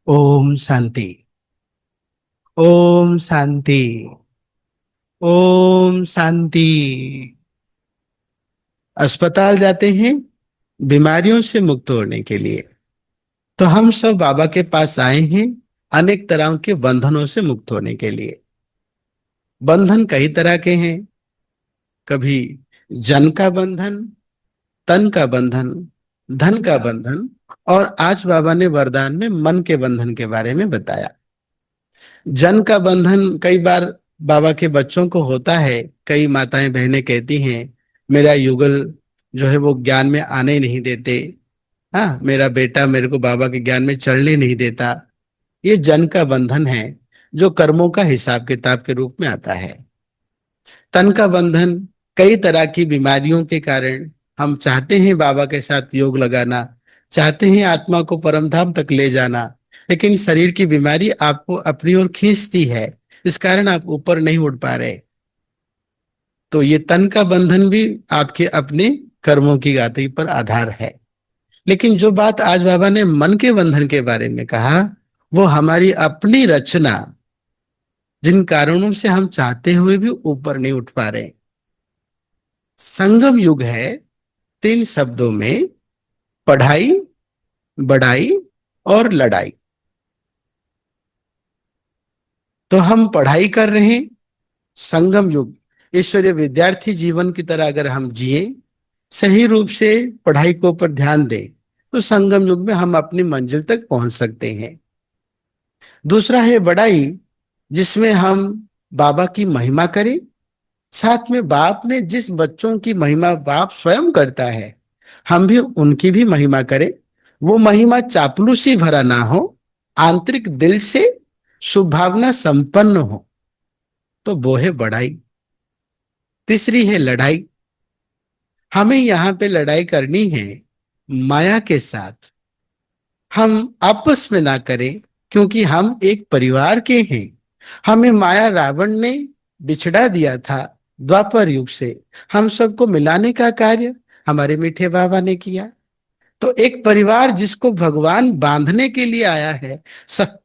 ओम शांति। ओम शांति। ओम शांति। अस्पताल जाते हैं बीमारियों से मुक्त होने के लिए। तो हम सब बाबा के पास आए हैं अनेक तरह के बंधनों से मुक्त होने के लिए। बंधन कई तरह के हैं। कभी जन का बंधन, तन का बंधन, धन का बंधन, और आज बाबा ने वरदान में मन के बंधन के बारे में बताया। जन का बंधन कई बार बाबा के बच्चों को होता है। कई माताएं बहनें कहती हैं, मेरा युगल जो है वो ज्ञान में आने नहीं देते। हाँ, मेरा बेटा मेरे को बाबा के ज्ञान में चढ़ने नहीं देता। ये जन का बंधन है, जो कर्मों का हिसाब किताब के रूप में आता है। तन का बंधन, कई तरह की बीमारियों के कारण हम चाहते हैं बाबा के साथ योग लगाना, चाहते हैं आत्मा को परम धाम तक ले जाना, लेकिन शरीर की बीमारी आपको अपनी ओर खींचती है। इस कारण आप ऊपर नहीं उठ पा रहे। तो ये तन का बंधन भी आपके अपने कर्मों की गाथी पर आधार है। लेकिन जो बात आज बाबा ने मन के बंधन के बारे में कहा, वो हमारी अपनी रचना, जिन कारणों से हम चाहते हुए भी ऊपर नहीं उठ पा रहे। संगम युग है, तीन शब्दों में: पढ़ाई, बढ़ाई और लड़ाई। तो हम पढ़ाई कर रहे हैं। संगम युग, ईश्वरीय विद्यार्थी जीवन की तरह अगर हम जिए, सही रूप से पढ़ाई के ऊपर ध्यान दें, तो संगम युग में हम अपनी मंजिल तक पहुंच सकते हैं। दूसरा है बढ़ाई, जिसमें हम बाबा की महिमा करें। साथ में बाप ने जिस बच्चों की महिमा बाप स्वयं करता है, हम भी उनकी भी महिमा करें। वो महिमा चापलूसी भरा ना हो, आंतरिक दिल से शुभ भावना संपन्न हो। तो वो है बढ़ाई। तीसरी है लड़ाई। हमें यहाँ पे लड़ाई करनी है माया के साथ। हम आपस में ना करें, क्योंकि हम एक परिवार के हैं। हमें माया रावण ने बिछड़ा दिया था द्वापर युग से। हम सबको मिलाने का कार्य हमारे मीठे बाबा ने किया। तो एक परिवार जिसको भगवान बांधने के लिए आया है, सब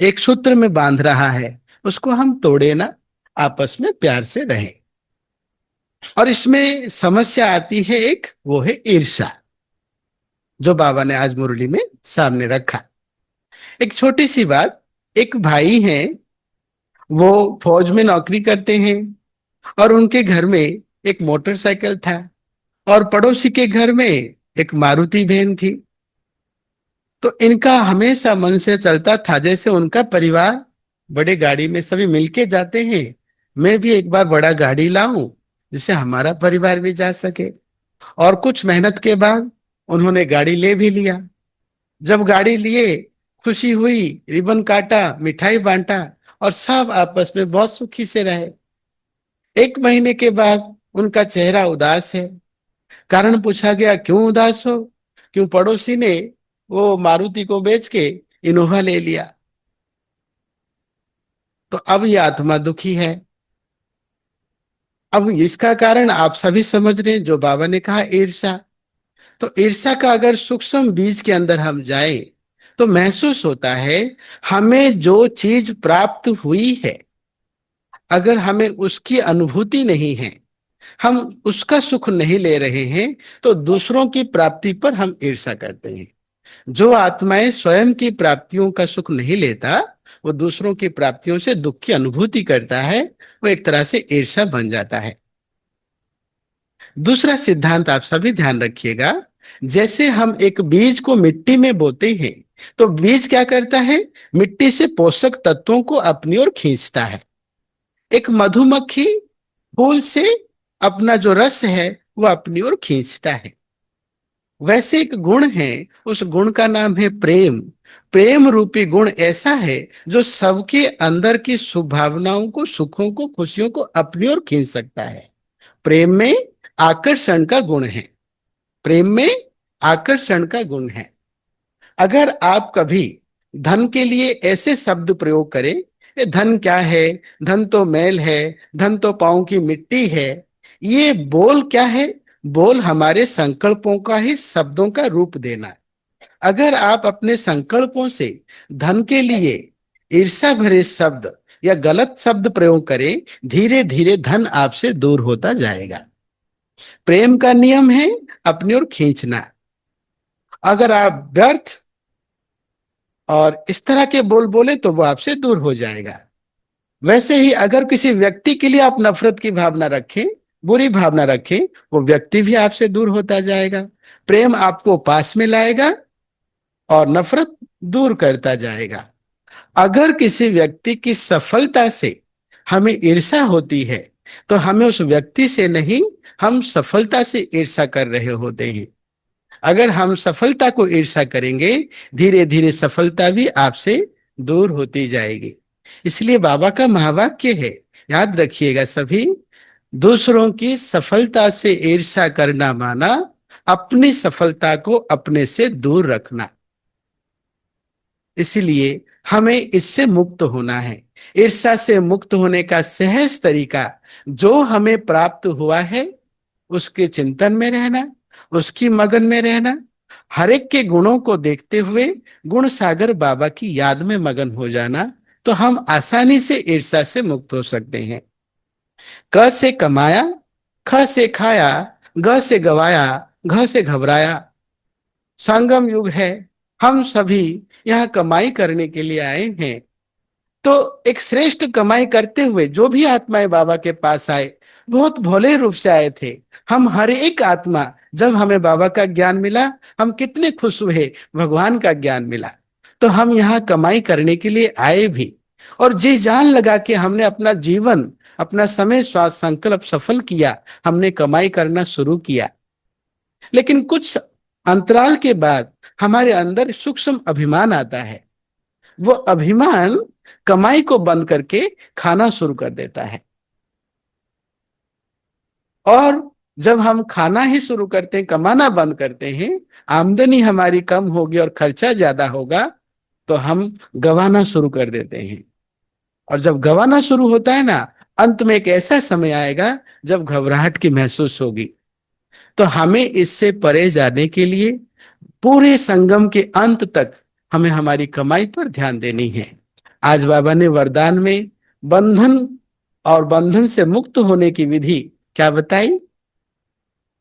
एक सूत्र में बांध रहा है, उसको हम तोड़े ना, आपस में प्यार से रहें। और इसमें समस्या आती है एक, वो है ईर्ष्या, जो बाबा ने आज मुरली में सामने रखा। एक छोटी सी बात, एक भाई हैं, वो फौज में नौकरी करते हैं, और उनके घर में एक मोटरसाइकिल था, और पड़ोसी के घर में एक मारुति वैन थी। तो इनका हमेशा मन से चलता था, जैसे उनका परिवार बड़े गाड़ी में सभी मिलके जाते हैं, मैं भी एक बार बड़ा गाड़ी लाऊं जिससे हमारा परिवार भी जा सके। और कुछ मेहनत के बाद उन्होंने गाड़ी ले भी लिया। जब गाड़ी लिए, खुशी हुई, रिबन काटा, मिठाई बांटा, और सब आपस में बहुत सुखी से रहे। एक महीने के बाद उनका चेहरा उदास है। कारण पूछा गया, क्यों उदास हो? क्यों? पड़ोसी ने वो मारुति को बेच के इनोवा ले लिया। तो अब ये आत्मा दुखी है। अब इसका कारण आप सभी समझ रहे हैं, जो बाबा ने कहा ईर्ष्या। तो ईर्ष्या का अगर सूक्ष्म बीज के अंदर हम जाए, तो महसूस होता है हमें जो चीज प्राप्त हुई है, अगर हमें उसकी अनुभूति नहीं है, हम उसका सुख नहीं ले रहे हैं, तो दूसरों की प्राप्ति पर हम ईर्ष्या करते हैं। जो आत्माएं स्वयं की प्राप्तियों का सुख नहीं लेता, वो दूसरों की प्राप्तियों से दुख की अनुभूति करता है, वो एक तरह से ईर्ष्या बन जाता है। दूसरा सिद्धांत आप सभी ध्यान रखिएगा, जैसे हम एक बीज को मिट्टी में बोते हैं, तो बीज क्या करता है? मिट्टी से पोषक तत्वों को अपनी ओर खींचता है। एक मधुमक्खी फूल से अपना जो रस है वो अपनी ओर खींचता है। वैसे एक गुण है, उस गुण का नाम है प्रेम। प्रेम रूपी गुण ऐसा है जो सबके अंदर की शुभ भावनाओं को, सुखों को, खुशियों को अपनी ओर खींच सकता है। प्रेम में आकर्षण का गुण है। प्रेम में आकर्षण का गुण है। अगर आप कभी धन के लिए ऐसे शब्द प्रयोग करें, ये धन क्या है? धन तो मैल है, धन तो पांव की मिट्टी है। ये बोल क्या है? बोल हमारे संकल्पों का ही शब्दों का रूप देना है। अगर आप अपने संकल्पों से धन के लिए ईर्ष्या भरे शब्द या गलत शब्द प्रयोग करें, धीरे धीरे धन आपसे दूर होता जाएगा। प्रेम का नियम है अपनी ओर खींचना। अगर आप व्यर्थ और इस तरह के बोल बोले तो वो आपसे दूर हो जाएगा। वैसे ही अगर किसी व्यक्ति के लिए आप नफरत की भावना रखें, बुरी भावना रखें, वो व्यक्ति भी आपसे दूर होता जाएगा। प्रेम आपको पास में लाएगा और नफरत दूर करता जाएगा। अगर किसी व्यक्ति की सफलता से हमें ईर्ष्या होती है तो हमें उस व्यक्ति से नहीं, हम सफलता से ईर्ष्या कर रहे होते हैं। अगर हम सफलता को ईर्ष्या करेंगे, धीरे धीरे सफलता भी आपसे दूर होती जाएगी। इसलिए बाबा का महावाक्य है, याद रखिएगा सभी, दूसरों की सफलता से ईर्ष्या करना माना अपनी सफलता को अपने से दूर रखना। इसलिए हमें इससे मुक्त होना है। ईर्ष्या से मुक्त होने का सहज तरीका, जो हमें प्राप्त हुआ है उसके चिंतन में रहना, उसकी मगन में रहना, हर एक के गुणों को देखते हुए गुण सागर बाबा की याद में मगन हो जाना, तो हम आसानी से ईर्ष्या से मुक्त हो सकते हैं। क से कमाया, ख से खाया, ग से गवाया, घ से घबराया। संगम युग है, हम सभी यहाँ कमाई करने के लिए आए हैं। तो एक श्रेष्ठ कमाई करते हुए जो भी आत्माएं बाबा के पास आए, बहुत भोले रूप से आए थे। हम हर एक आत्मा, जब हमें बाबा का ज्ञान मिला, हम कितने खुश हुए, भगवान का ज्ञान मिला। तो हम यहाँ कमाई करने के लिए आए भी, और जी जान लगा के हमने अपना जीवन, अपना समय, स्वास्थ्य, संकल्प सफल किया, हमने कमाई करना शुरू किया। लेकिन कुछ अंतराल के बाद हमारे अंदर सूक्ष्म अभिमान आता है। वो अभिमान कमाई को बंद करके खाना शुरू कर देता है। और जब हम खाना ही शुरू करते हैं, कमाना बंद करते हैं, आमदनी हमारी कम होगी और खर्चा ज्यादा होगा, तो हम गवाना शुरू कर देते हैं। और जब गवाना शुरू होता है ना, अंत में एक ऐसा समय आएगा जब घबराहट की महसूस होगी। तो हमें इससे परे जाने के लिए पूरे संगम के अंत तक हमें हमारी कमाई पर ध्यान देनी है। आज बाबा ने वरदान में बंधन और बंधन से मुक्त होने की विधि क्या बताई?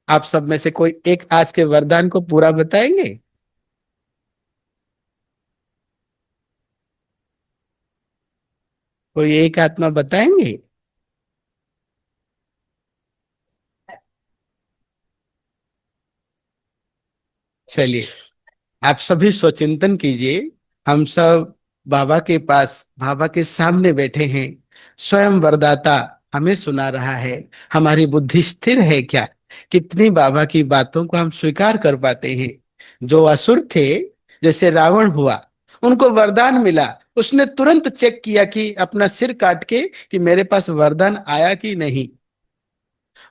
आप सब में से कोई एक आज के वरदान को पूरा बताएंगे? कोई एक आत्मा बताएंगे? चलिए, आप सभी स्वचिंतन कीजिए। हम सब बाबा के पास, बाबा के सामने बैठे हैं। स्वयं वरदाता हमें सुना रहा है। हमारी बुद्धि स्थिर है क्या? कितनी बाबा की बातों को हम स्वीकार कर पाते हैं? जो असुर थे, जैसे रावण हुआ, उनको वरदान मिला, उसने तुरंत चेक किया कि अपना सिर काट के कि मेरे पास वरदान आया कि नहीं।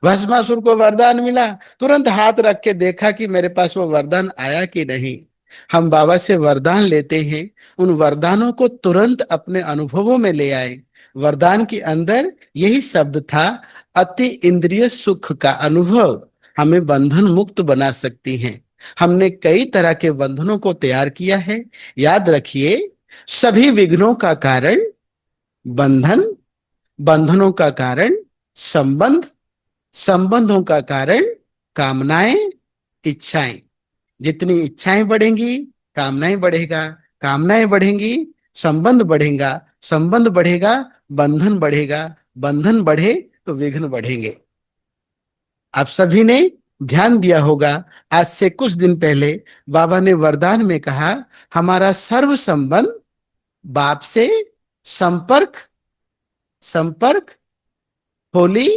भस्मासुर को वरदान मिला, तुरंत हाथ रख के देखा कि मेरे पास वो वरदान आया कि नहीं। हम बाबा से वरदान लेते हैं, उन वरदानों को तुरंत अपने अनुभवों में ले आए। वरदान के अंदर यही शब्द था, अति इंद्रिय सुख का अनुभव हमें बंधन मुक्त बना सकती हैं। हमने कई तरह के बंधनों को तैयार किया है। याद रखिए, सभी विघ्नों का कारण बंधन, बंधनों का कारण संबंध, संबंधों का कारण कामनाएं, इच्छाएं। जितनी इच्छाएं बढ़ेंगी, कामनाएं बढ़ेगा, कामनाएं बढ़ेंगी, संबंध बढ़ेगा, संबंध बढ़ेगा, बंधन बढ़ेगा, बंधन बढ़े तो विघ्न बढ़ेंगे। आप सभी ने ध्यान दिया होगा, आज से कुछ दिन पहले बाबा ने वरदान में कहा, हमारा सर्व संबंध बाप से, संपर्क, संपर्क होली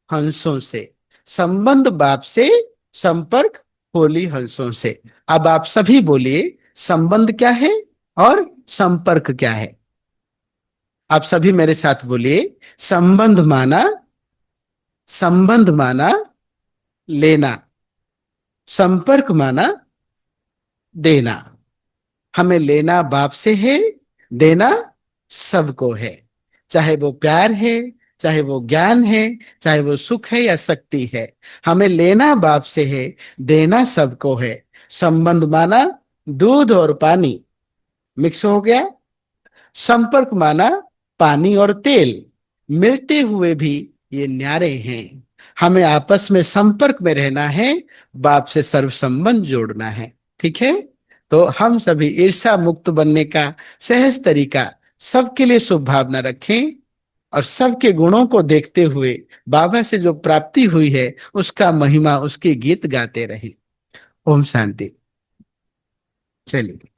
हंसों से। संबंध बाप से, संपर्क होली हंसों से। अब आप सभी बोलिए, संबंध क्या है और संपर्क क्या है? आप सभी मेरे साथ बोलिए, संबंध माना, संबंध माना लेना, संपर्क माना देना। हमें लेना बाप से है, देना सबको है। चाहे वो प्यार है, चाहे वो ज्ञान है, चाहे वो सुख है या शक्ति है, हमें लेना बाप से है, देना सबको है। संबंध माना दूध और पानी मिक्स हो गया। संपर्क माना पानी और तेल, मिलते हुए भी ये न्यारे हैं। हमें आपस में संपर्क में रहना है, बाप से सर्व संबंध जोड़ना है। ठीक है, तो हम सभी ईर्षा मुक्त बनने का सहज तरीका सबके लिए शुभ भावना रखें, और सबके गुणों को देखते हुए बाबा से जो प्राप्ति हुई है उसका महिमा, उसके गीत गाते रहें। ओम शांति। चलिए।